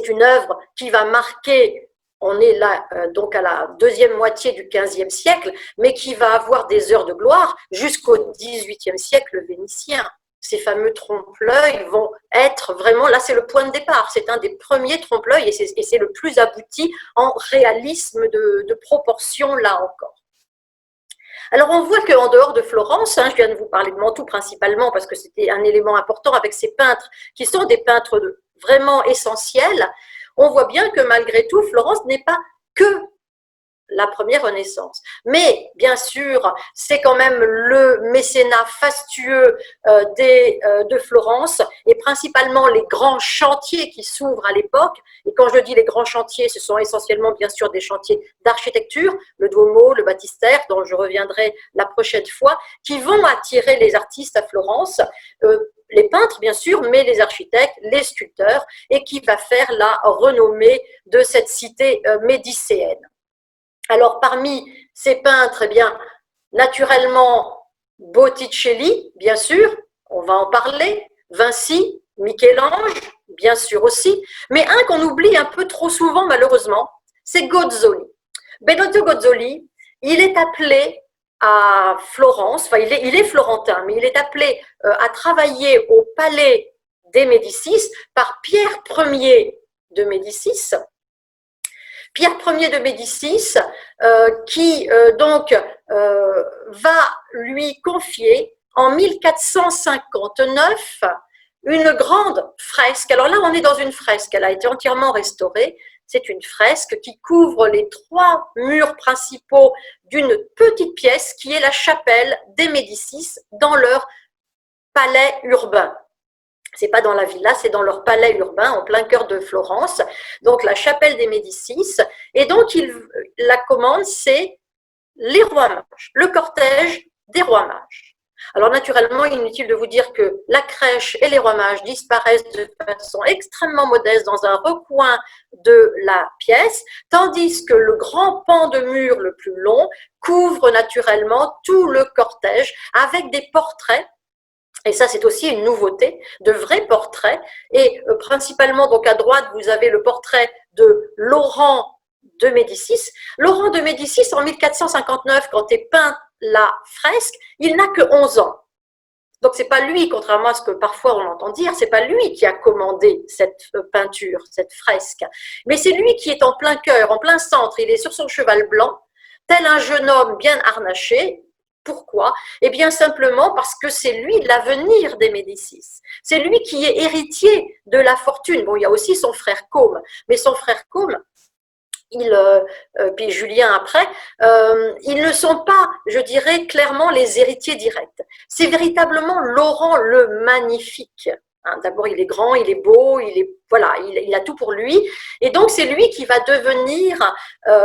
Speaker 1: une œuvre qui va marquer, on est là donc à la deuxième moitié du XVe siècle, mais qui va avoir des heures de gloire jusqu'au XVIIIe siècle vénitien. ces fameux trompe-l'œil vont être vraiment, là c'est le point de départ, c'est un des premiers trompe-l'œil et c'est le plus abouti en réalisme de proportion là encore. Alors on voit qu'en dehors de Florence, je viens de vous parler de Mantoue principalement parce que c'était un élément important avec ces peintres qui sont des peintres vraiment essentiels, on voit bien que malgré tout, Florence n'est pas que la première Renaissance. Mais bien sûr, c'est quand même le mécénat fastueux de Florence et principalement les grands chantiers qui s'ouvrent à l'époque. Et quand je dis les grands chantiers, ce sont essentiellement bien sûr des chantiers d'architecture, le Duomo, le Baptistère, dont je reviendrai la prochaine fois, qui vont attirer les artistes à Florence, les peintres bien sûr, mais les architectes, les sculpteurs, et qui va faire la renommée de cette cité médicéenne. Alors, parmi ces peintres, eh bien, naturellement, Botticelli, bien sûr, on va en parler, Vinci, Michel-Ange, bien sûr aussi, mais un qu'on oublie un peu trop souvent, malheureusement, c'est Gozzoli. Benotto Gozzoli, il est appelé à Florence, enfin, il est florentin, mais il est appelé à travailler au palais des Médicis par Pierre Ier de Médicis, Pierre Ier de Médicis, qui donc va lui confier en 1459 une grande fresque. Alors là, on est dans une fresque, elle a été entièrement restaurée. C'est une fresque qui couvre les 3 murs principaux d'une petite pièce qui est la chapelle des Médicis dans leur palais urbain. C'est pas dans la villa, c'est dans leur palais urbain en plein cœur de Florence, donc la chapelle des Médicis. Et donc, la commande, c'est les rois mages, le cortège des rois mages. Alors naturellement, inutile de vous dire que la crèche et les rois mages disparaissent de façon extrêmement modeste dans un recoin de la pièce, tandis que le grand pan de mur le plus long couvre naturellement tout le cortège avec des portraits. Et ça, c'est aussi une nouveauté, de vrais portraits. Et principalement, donc à droite, vous avez le portrait de Laurent de Médicis. Laurent de Médicis, en 1459, quand est peint la fresque, il n'a que 11 ans. Donc, c'est pas lui, contrairement à ce que parfois on entend dire, c'est pas lui qui a commandé cette peinture, cette fresque. Mais c'est lui qui est en plein cœur, en plein centre. Il est sur son cheval blanc, tel un jeune homme bien harnaché. Pourquoi? Eh bien simplement parce que c'est lui l'avenir des Médicis. C'est lui qui est héritier de la fortune. Bon, il y a aussi son frère Côme, mais son frère Côme, puis Julien après, ils ne sont pas, je dirais, clairement les héritiers directs. C'est véritablement Laurent le Magnifique. D'abord, il est grand, il est beau, voilà, il a tout pour lui. Et donc, c'est lui qui va devenir,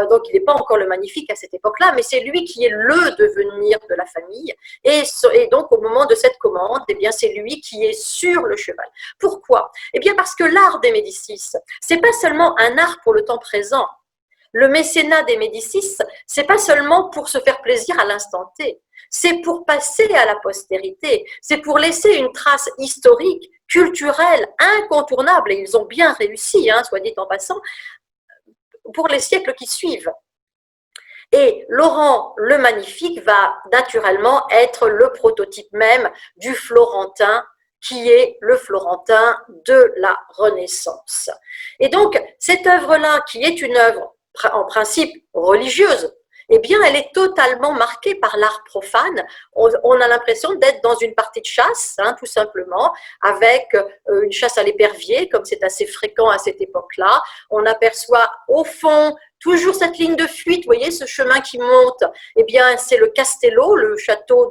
Speaker 1: donc il n'est pas encore le Magnifique à cette époque-là, mais c'est lui qui est le devenir de la famille. Et donc, au moment de cette commande, eh bien, c'est lui qui est sur le cheval. Pourquoi? Eh bien, parce que l'art des Médicis, c'est pas seulement un art pour le temps présent. Le mécénat des Médicis, c'est pas seulement pour se faire plaisir à l'instant T, c'est pour passer à la postérité, c'est pour laisser une trace historique, culturelle, incontournable, et ils ont bien réussi, soit dit en passant, pour les siècles qui suivent. Et Laurent le Magnifique va naturellement être le prototype même du Florentin, qui est le Florentin de la Renaissance. Et donc, cette œuvre-là, qui est une œuvre en principe religieuse, eh bien, elle est totalement marquée par l'art profane. On a l'impression d'être dans une partie de chasse, tout simplement, avec une chasse à l'épervier, comme c'est assez fréquent à cette époque-là. On aperçoit au fond toujours cette ligne de fuite, vous voyez, ce chemin qui monte, eh bien, c'est le Castello, le château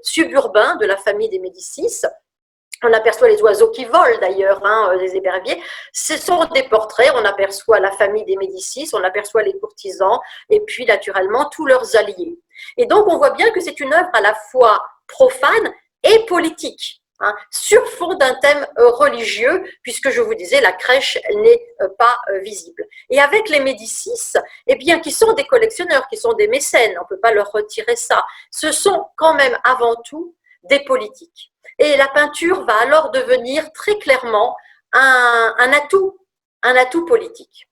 Speaker 1: suburbain de la famille des Médicis. On aperçoit les oiseaux qui volent d'ailleurs, les éperviers. Ce sont des portraits, on aperçoit la famille des Médicis, on aperçoit les courtisans et puis naturellement tous leurs alliés. Et donc on voit bien que c'est une œuvre à la fois profane et politique, sur fond d'un thème religieux, puisque je vous disais, la crèche n'est pas visible. Et avec les Médicis, eh bien, qui sont des collectionneurs, qui sont des mécènes, on ne peut pas leur retirer ça, ce sont quand même avant tout des politiques. Et la peinture va alors devenir très clairement un atout politique.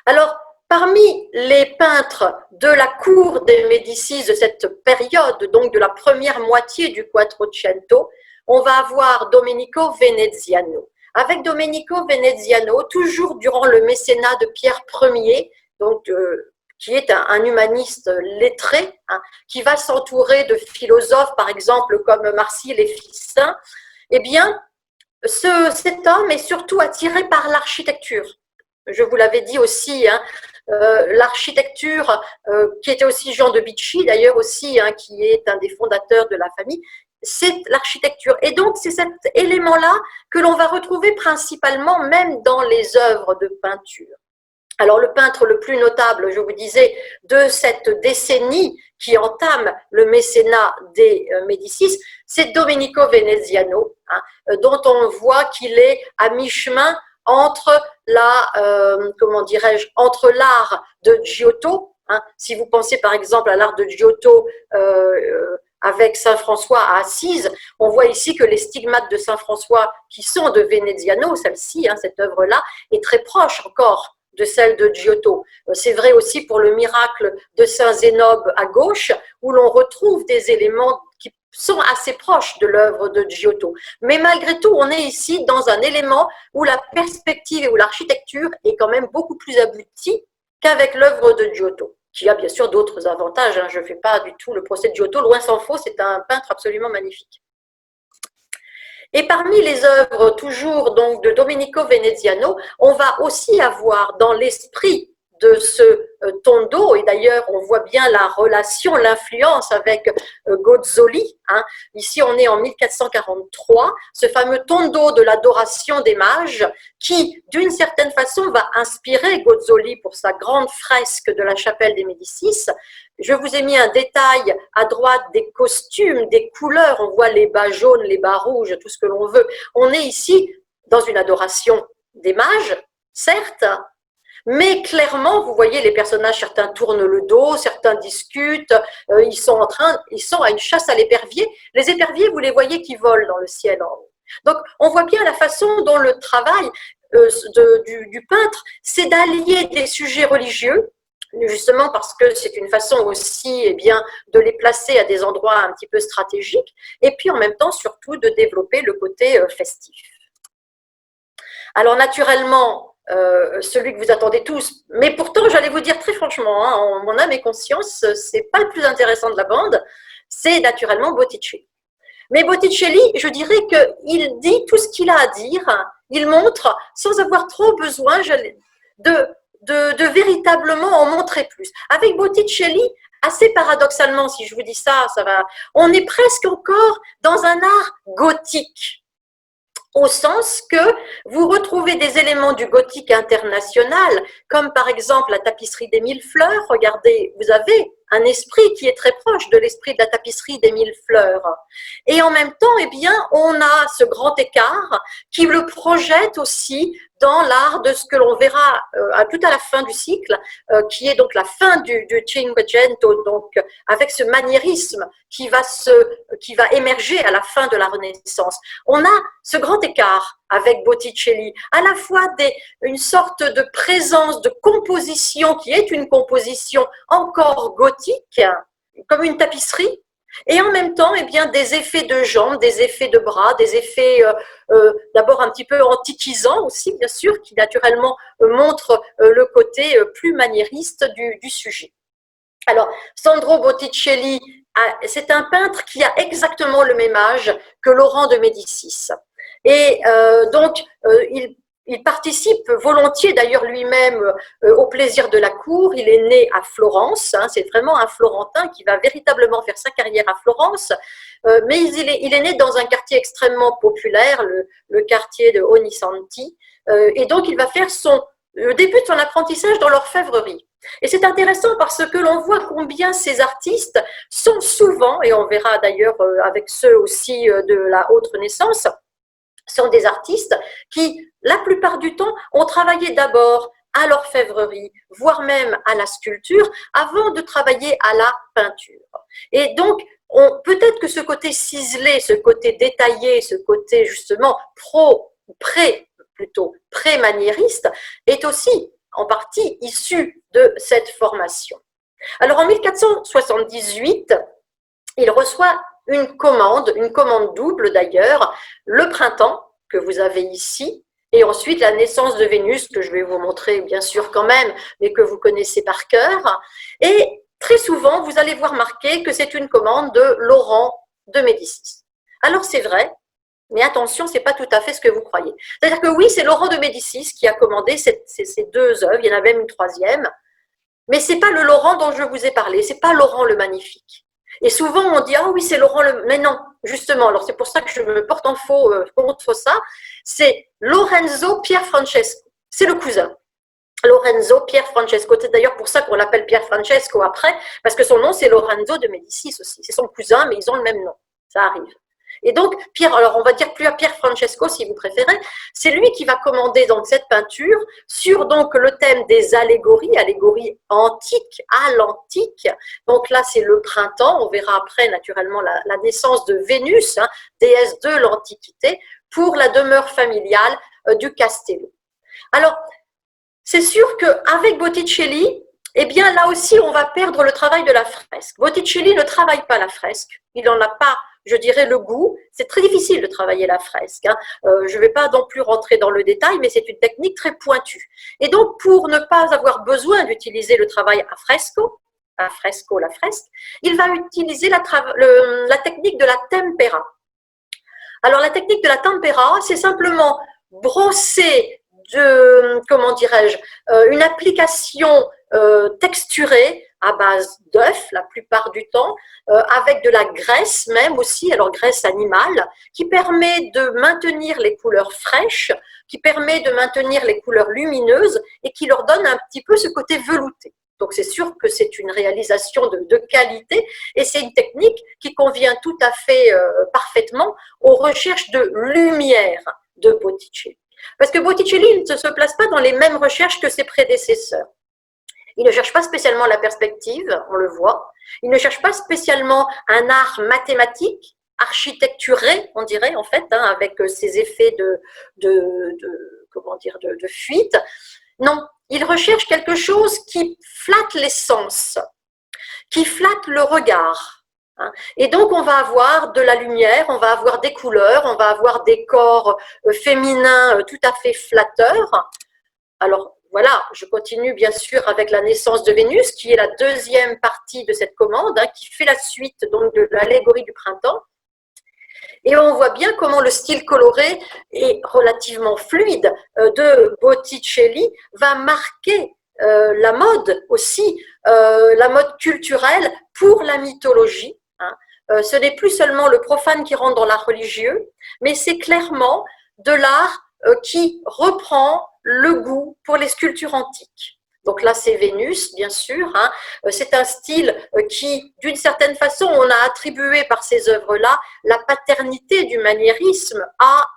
Speaker 1: Alors, Parmi les peintres de la cour des Médicis de cette période, donc de la première moitié du Quattrocento, on va avoir Domenico Veneziano. Avec Domenico Veneziano, toujours durant le mécénat de Pierre Ier, donc qui est un humaniste lettré, hein, qui va s'entourer de philosophes, par exemple, comme Marcille et Ficin, eh bien, cet homme est surtout attiré par l'architecture. Je vous l'avais dit aussi, hein, l'architecture, qui était aussi Jean de Bicci, d'ailleurs aussi, hein, qui est un des fondateurs de la famille, c'est l'architecture. Et donc, c'est cet élément-là que l'on va retrouver principalement même dans les œuvres de peinture. Alors, le peintre le plus notable, je vous disais, de cette décennie qui entame le mécénat des Médicis, c'est Domenico Veneziano, hein, dont on voit qu'il est à mi-chemin entre comment dirais-je, entre l'art de Giotto, hein, si vous pensez par exemple à l'art de Giotto avec Saint François à Assise, on voit ici que les stigmates de Saint François qui sont de Veneziano, celle-ci, hein, cette œuvre-là, est très proche encore de celle de Giotto. C'est vrai aussi pour le miracle de Saint Zénobe à gauche, où l'on retrouve des éléments qui sont assez proches de l'œuvre de Giotto. Mais malgré tout, on est ici dans un élément où la perspective et où l'architecture est quand même beaucoup plus aboutie qu'avec l'œuvre de Giotto, qui a bien sûr d'autres avantages. Je ne fais pas du tout le procès de Giotto, loin s'en faut, c'est un peintre absolument magnifique. Et parmi les œuvres toujours donc de Domenico Veneziano, on va aussi avoir dans l'esprit de ce Tondo, et d'ailleurs on voit bien la relation, l'influence avec Gozzoli, hein. Ici on est en 1443, ce fameux Tondo de l'adoration des mages qui d'une certaine façon va inspirer Gozzoli pour sa grande fresque de la chapelle des Médicis. Je vous ai mis un détail à droite des costumes, des couleurs, on voit les bas jaunes, les bas rouges, tout ce que l'on veut. On est ici dans une adoration des mages, certes, mais clairement, vous voyez, les personnages, certains tournent le dos, certains discutent, ils sont à une chasse à l'épervier. Les éperviers, vous les voyez qui volent dans le ciel en haut. Donc, on voit bien la façon dont le travail du peintre, c'est d'allier des sujets religieux, justement parce que c'est une façon aussi de les placer à des endroits un petit peu stratégiques, et puis en même temps, surtout, de développer le côté festif. Alors, naturellement, celui que vous attendez tous, mais pourtant j'allais vous dire très franchement, hein, en mon âme et conscience, c'est pas le plus intéressant de la bande, c'est naturellement Botticelli. Mais Botticelli, je dirais qu'il dit tout ce qu'il a à dire, il montre sans avoir trop besoin de véritablement en montrer plus. Avec Botticelli, assez paradoxalement, si je vous dis ça, on est presque encore dans un art gothique, au sens que vous retrouvez des éléments du gothique international, comme par exemple la tapisserie des 1000 fleurs. Regardez, vous avez un esprit qui est très proche de l'esprit de la tapisserie des 1000 fleurs. Et en même temps, on a ce grand écart qui le projette aussi dans l'art de ce que l'on verra tout à la fin du cycle, qui est donc la fin du Cinquecento, donc avec ce maniérisme qui va émerger à la fin de la Renaissance. On a ce grand écart avec Botticelli, à la fois une sorte de présence de composition qui est une composition encore gothique, comme une tapisserie, et en même temps, des effets de jambes, des effets de bras, des effets d'abord un petit peu antiquisants aussi, bien sûr, qui naturellement montrent le côté plus maniériste du sujet. Alors, Sandro Botticelli, c'est un peintre qui a exactement le même âge que Laurent de Médicis. Et donc, il participe volontiers d'ailleurs lui-même au plaisir de la cour. Il est né à Florence, hein, c'est vraiment un Florentin qui va véritablement faire sa carrière à Florence, mais il est né dans un quartier extrêmement populaire, le quartier de Ognissanti, et donc il va faire le début de son apprentissage dans l'orfèvrerie. Et c'est intéressant parce que l'on voit combien ces artistes sont souvent, et on verra d'ailleurs avec ceux aussi de la haute Renaissance, sont des artistes qui, la plupart du temps, ont travaillé d'abord à l'orfèvrerie, voire même à la sculpture, avant de travailler à la peinture. Et donc, peut-être que ce côté ciselé, ce côté détaillé, ce côté justement pré-maniériste est aussi en partie issu de cette formation. Alors en 1478, il reçoit une commande double d'ailleurs, le printemps que vous avez ici, et ensuite la naissance de Vénus, que je vais vous montrer bien sûr quand même, mais que vous connaissez par cœur. Et très souvent, vous allez voir marqué que c'est une commande de Laurent de Médicis. Alors c'est vrai, mais attention, ce n'est pas tout à fait ce que vous croyez. C'est-à-dire que oui, c'est Laurent de Médicis qui a commandé ces deux œuvres, il y en a même une troisième, mais ce n'est pas le Laurent dont je vous ai parlé, ce n'est pas Laurent le Magnifique. Et souvent, on dit « Ah oui, c'est Laurent le… » Mais non, justement, alors c'est pour ça que je me porte en faux contre ça, c'est Lorenzo Pierfrancesco, c'est le cousin. Lorenzo Pierfrancesco, c'est d'ailleurs pour ça qu'on l'appelle Pierfrancesco après, parce que son nom c'est Lorenzo de Médicis aussi, c'est son cousin, mais ils ont le même nom, ça arrive. Et donc, Pierre, alors on va dire plus à Pierre Francesco si vous préférez, c'est lui qui va commander donc cette peinture sur donc le thème des allégories, allégories antiques, à l'antique. Donc là, c'est le printemps, on verra après naturellement la naissance de Vénus, hein, déesse de l'Antiquité, pour la demeure familiale du Castello. Alors, c'est sûr qu'avec Botticelli, eh bien là aussi, on va perdre le travail de la fresque. Botticelli ne travaille pas la fresque, il n'en a pas, je dirais, le goût. C'est très difficile de travailler la fresque. Hein. Je ne vais pas non plus rentrer dans le détail, mais c'est une technique très pointue. Et donc, pour ne pas avoir besoin d'utiliser le travail à fresco, la fresque, il va utiliser la technique de la tempera. Alors, la technique de la tempera, c'est simplement brosser comment dirais-je, une application texturée à base d'œufs la plupart du temps, avec de la graisse même aussi, alors graisse animale, qui permet de maintenir les couleurs fraîches, qui permet de maintenir les couleurs lumineuses et qui leur donne un petit peu ce côté velouté. Donc c'est sûr que c'est une réalisation de qualité et c'est une technique qui convient tout à fait parfaitement aux recherches de lumière de Botticelli. Parce que Botticelli ne se place pas dans les mêmes recherches que ses prédécesseurs. Il ne cherche pas spécialement la perspective, on le voit. Il ne cherche pas spécialement un art mathématique, architecturé, on dirait en fait, hein, avec ses effets de fuite. Non, il recherche quelque chose qui flatte les sens, qui flatte le regard. Et donc, on va avoir de la lumière, on va avoir des couleurs, on va avoir des corps féminins tout à fait flatteurs. Alors, voilà, je continue bien sûr avec la naissance de Vénus, qui est la deuxième partie de cette commande, hein, qui fait la suite donc de l'allégorie du printemps. Et on voit bien comment le style coloré et relativement fluide de Botticelli va marquer la mode aussi, la mode culturelle pour la mythologie. Hein. Ce n'est plus seulement le profane qui rentre dans l'art religieux, mais c'est clairement de l'art qui reprend le goût pour les sculptures antiques. Donc là, c'est Vénus, bien sûr. Hein. C'est un style qui, d'une certaine façon, on a attribué par ces œuvres-là la paternité du maniérisme à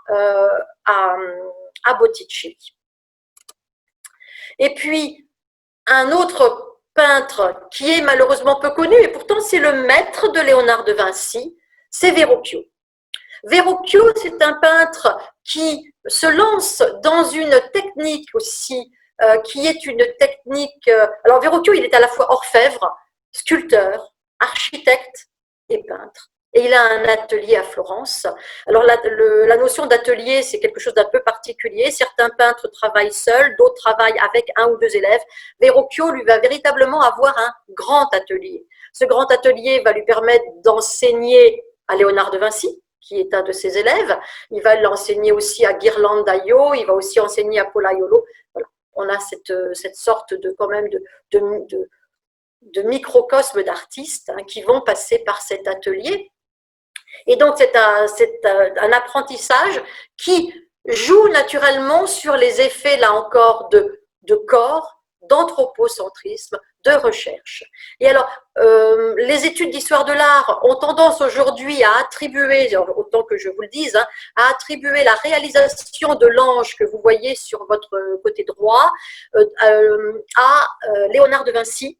Speaker 1: Botticelli. Et puis, un autre peintre qui est malheureusement peu connu, et pourtant c'est le maître de Léonard de Vinci, c'est Verrocchio. Verrocchio, c'est un peintre qui se lance dans une technique aussi, qui est une technique… alors Verrocchio, il est à la fois orfèvre, sculpteur, architecte et peintre. Et il a un atelier à Florence. Alors la notion d'atelier, c'est quelque chose d'un peu particulier. Certains peintres travaillent seuls, d'autres travaillent avec un ou deux élèves. Verrocchio, lui, va véritablement avoir un grand atelier. Ce grand atelier va lui permettre d'enseigner à Léonard de Vinci, qui est un de ses élèves. Il va l'enseigner aussi à Ghirlandaio, il va aussi enseigner à Pollaiolo. Voilà. On a cette sorte quand même de microcosme d'artistes hein, qui vont passer par cet atelier. Et donc, c'est un apprentissage qui joue naturellement sur les effets, là encore, de corps, d'anthropocentrisme, de recherche. Et alors, les études d'histoire de l'art ont tendance aujourd'hui à attribuer, autant que je vous le dise, hein, à attribuer la réalisation de l'ange que vous voyez sur votre côté droit à Léonard de Vinci.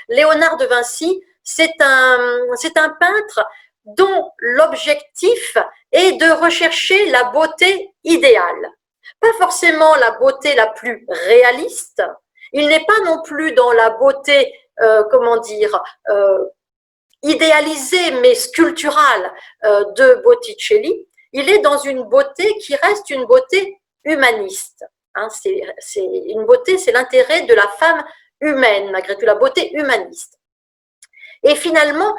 Speaker 1: Léonard de Vinci, c'est un peintre dont l'objectif est de rechercher la beauté idéale. Pas forcément la beauté la plus réaliste, il n'est pas non plus dans la beauté, comment dire, idéalisée mais sculpturale de Botticelli, il est dans une beauté qui reste une beauté humaniste. Hein, c'est une beauté, c'est l'intérêt de la femme humaine, malgré tout, la beauté humaniste. Et finalement,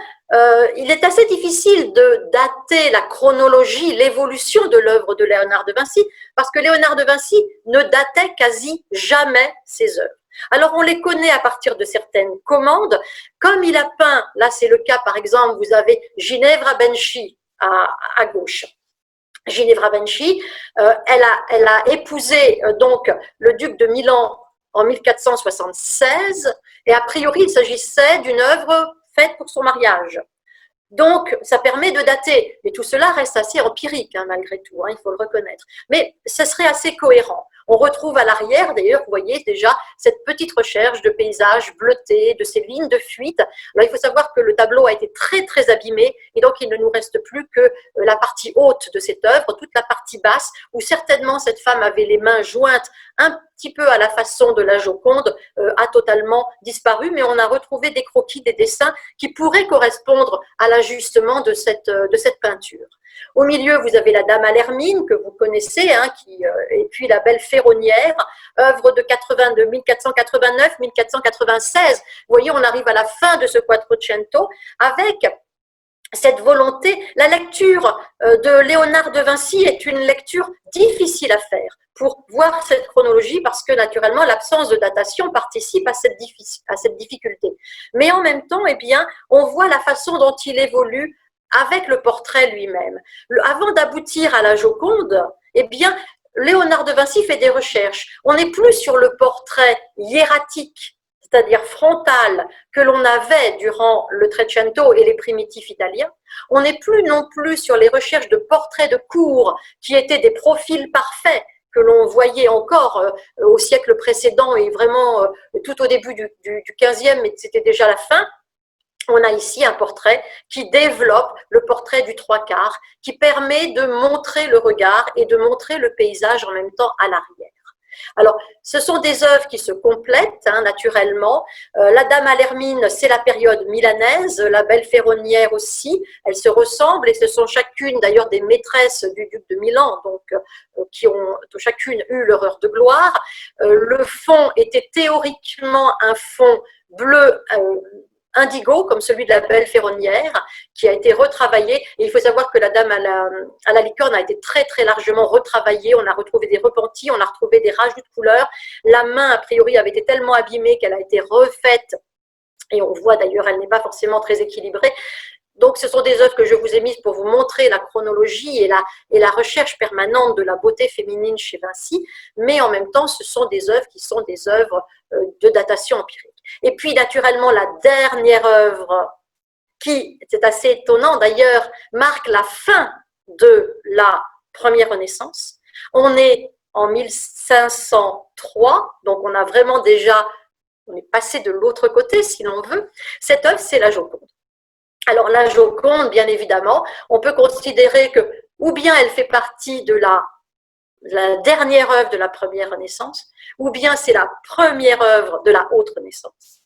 Speaker 1: il est assez difficile de dater la chronologie, l'évolution de l'œuvre de Léonard de Vinci, parce que Léonard de Vinci ne datait quasi jamais ses œuvres. Alors, on les connaît à partir de certaines commandes, comme il a peint, là c'est le cas par exemple, vous avez Ginevra Benci à gauche. Ginevra Benci, elle a épousé donc le duc de Milan en 1476, et a priori il s'agissait d'une œuvre faite pour son mariage. Donc, ça permet de dater, mais tout cela reste assez empirique, hein, malgré tout, hein, il faut le reconnaître. Mais ce serait assez cohérent. On retrouve à l'arrière, d'ailleurs, vous voyez déjà cette petite recherche de paysages bleutés, de ces lignes de fuite. Alors, il faut savoir que le tableau a été très, très abîmé, et donc il ne nous reste plus que la partie haute de cette œuvre, toute la partie basse, où certainement cette femme avait les mains jointes un petit peu à la façon de la Joconde, a totalement disparu, mais on a retrouvé des croquis, des dessins qui pourraient correspondre à l'ajustement de cette peinture. Au milieu, vous avez la Dame à l'Hermine, que vous connaissez, hein, et puis la Belle Ferronnière, œuvre de 1489-1496. Vous voyez, on arrive à la fin de ce Quattrocento avec cette volonté. La lecture de Léonard de Vinci est une lecture difficile à faire pour voir cette chronologie, parce que naturellement l'absence de datation participe à cette difficulté. Mais en même temps, eh bien, on voit la façon dont il évolue avec le portrait lui-même. Avant d'aboutir à la Joconde, eh bien, Léonard de Vinci fait des recherches. On n'est plus sur le portrait hiératique, c'est-à-dire frontal, que l'on avait durant le Trecento et les primitifs italiens. On n'est plus non plus sur les recherches de portraits de cour, qui étaient des profils parfaits, que l'on voyait encore au siècle précédent et vraiment tout au début du XVe, mais c'était déjà la fin. On a ici un portrait qui développe le portrait du trois quarts, qui permet de montrer le regard et de montrer le paysage en même temps à l'arrière. Alors, ce sont des œuvres qui se complètent, hein, naturellement. La Dame à l'Hermine, c'est la période milanaise, la Belle Ferronnière aussi, elles se ressemblent et ce sont chacune d'ailleurs des maîtresses du duc de Milan, donc qui ont chacune eu leur heure de gloire. Le fond était théoriquement un fond bleu indigo, comme celui de la Belle Ferronnière, qui a été retravaillé. Et il faut savoir que la Dame à la licorne a été très, très largement retravaillée. On a retrouvé des repentis, on a retrouvé des rajouts de couleurs. La main, a priori, avait été tellement abîmée qu'elle a été refaite. Et on voit d'ailleurs, elle n'est pas forcément très équilibrée. Donc, ce sont des œuvres que je vous ai mises pour vous montrer la chronologie et la recherche permanente de la beauté féminine chez Vinci, mais en même temps, ce sont des œuvres qui sont des œuvres de datation empirique. Et puis, naturellement, la dernière œuvre, qui, c'est assez étonnant d'ailleurs, marque la fin de la première Renaissance. On est en 1503, donc on a vraiment déjà, on est passé de l'autre côté, si l'on veut. Cette œuvre, c'est la Joconde. Alors la Joconde, bien évidemment, on peut considérer que, ou bien elle fait partie de la dernière œuvre de la première Renaissance, ou bien c'est la première œuvre de la haute Renaissance.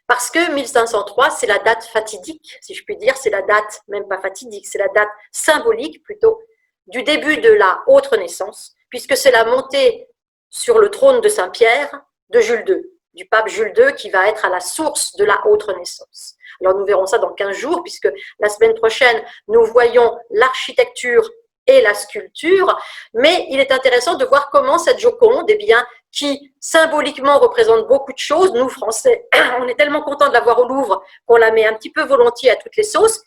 Speaker 1: Parce que 1503, c'est la date fatidique, si je puis dire, c'est la date, même pas fatidique, c'est la date symbolique plutôt, du début de la haute Renaissance, puisque c'est la montée sur le trône de Saint-Pierre de Jules II, du pape Jules II, qui va être à la source de la haute Renaissance. Alors nous verrons ça dans 15 jours, puisque la semaine prochaine, nous voyons l'architecture et la sculpture, mais il est intéressant de voir comment cette Joconde, eh bien, qui symboliquement représente beaucoup de choses, nous Français, on est tellement contents de la voir au Louvre qu'on la met un petit peu volontiers à toutes les sauces,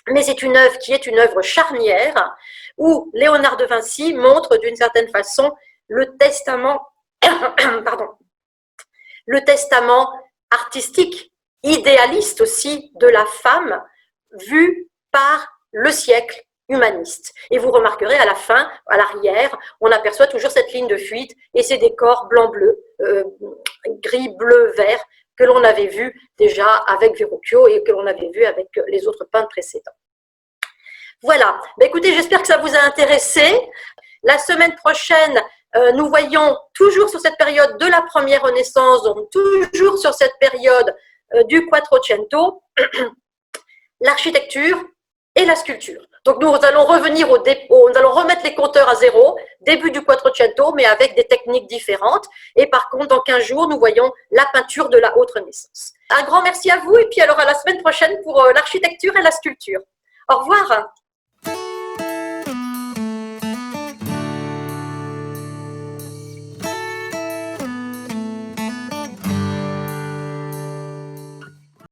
Speaker 1: mais c'est une œuvre qui est une œuvre charnière, où Léonard de Vinci montre d'une certaine façon le testament, pardon, le testament artistique, idéaliste aussi de la femme, vu par le siècle humaniste. Et vous remarquerez à la fin, à l'arrière, on aperçoit toujours cette ligne de fuite et ces décors blanc-bleu, gris, bleu, vert, que l'on avait vu déjà avec Verrocchio et que l'on avait vu avec les autres peintres précédents. Voilà. Ben écoutez, j'espère que ça vous a intéressé. La semaine prochaine, nous voyons toujours sur cette période de la première Renaissance, donc toujours sur cette période du Quattrocento, l'architecture et la sculpture. Donc nous allons revenir nous allons remettre les compteurs à zéro, début du Quattrocento, mais avec des techniques différentes. Et par contre, dans 15 jours, nous voyons la peinture de la haute Renaissance. Un grand merci à vous et puis alors à la semaine prochaine pour l'architecture et la sculpture. Au revoir.